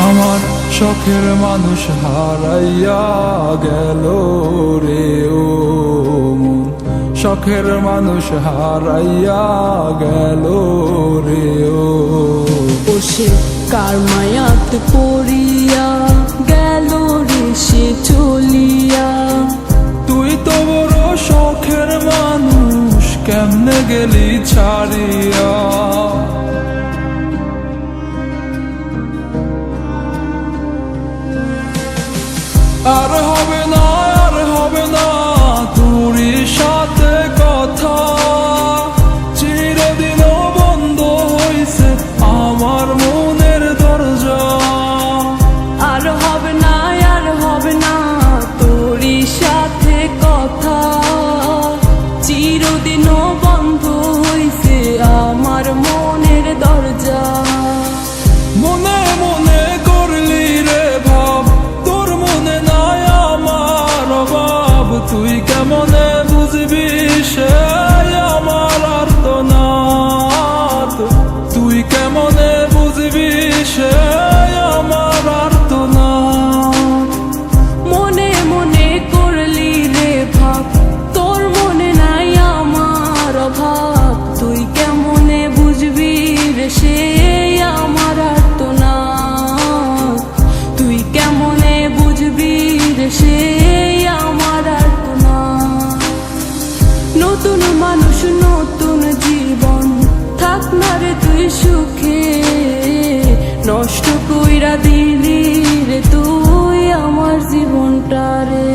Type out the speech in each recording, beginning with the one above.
আমার শখের মানুষ হারাইয়া গেল রে ও মন, শখের মানুষ হারাইয়া গেল রে ও। সে কার মায়াত পড়িয়া গেল রে সে চলিয়া। তুই তো বড় শখের মানুষ, কেমনে গেলি ছাড়িয়া। আর হবে না, আর হবে না তোরই সাথে কথা, চিরদিন বন্ধ হইছে আমার মনের দরজা। আর হবে না, আর হবে না তোরই সাথে কথা, চিরদিনও বন্ধ হইছে আমার মনের দরজা। মনে মনে করলি রে ভাব, তোর মনে নাই আমার অভাব। তুই কেমনে বুঝবি সে আমার আর্তনাদ, তুই কেমনে বুঝবি সে আমার আর্তনাদ। মনে মনে করলি রে ভাব, তোর মনে নাই আমার অভাব। তুই কেমনে বুঝবি রে সে আমার আর্তনাদ, তুই কেমনে বুঝবি রে সে আমার আর্তনাদ। নতুন মানুষ নতুন জীবন, থাক না রে তুই সুখে, নষ্ট কইরা দিলি রে তুই আমার জীবনটা রে।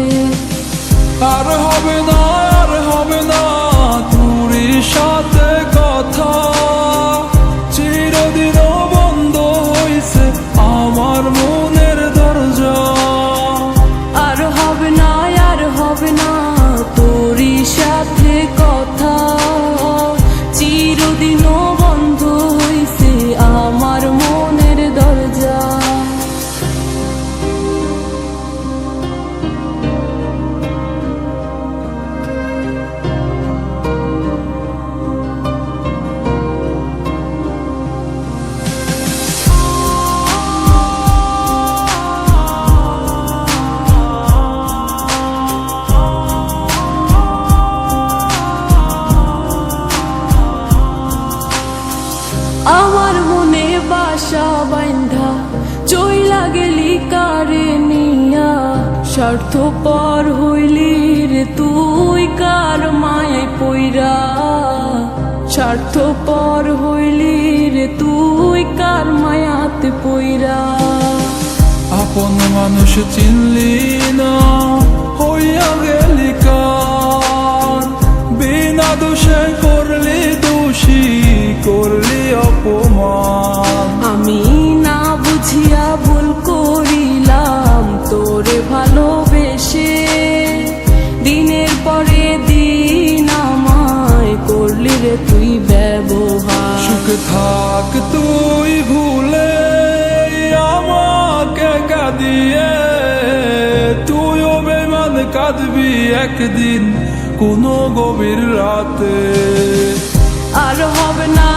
আর হবে না, আর হবে না তোরই সাথে কথা, চিরদিন বন্ধ হইছে আমার মনের দরজা। আর হবে না, আর হবে না তোরই সাথে কথা, চিরদিনও বন্ধ হইছে আমার মনের দরজা। আমার মনে বাসা বাইন্ধা চইলা গেলি কারে নিয়া, স্বার্থপর হইলি রে তুই কার মায়ায় পইরা। স্বার্থপর হইলি রে তুই কার মায়াতে পইরা। আপন মানুষ চিনলি না, হইয়া গেলি কার। বিনা দোষে করলি দোষী, করলি অপমান। আমি না বুঝিয়া ভুল করিলাম তোরে ভালোবেসে, দিনের পরে দিন আমায় করলি রে তুই ব্যবহার। সুখে থাক তুই ভুলে আমাকে কাঁদিয়ে, তুইও বেমান কাঁদবি একদিন কোনো গভীর রাতে। আর হবে না,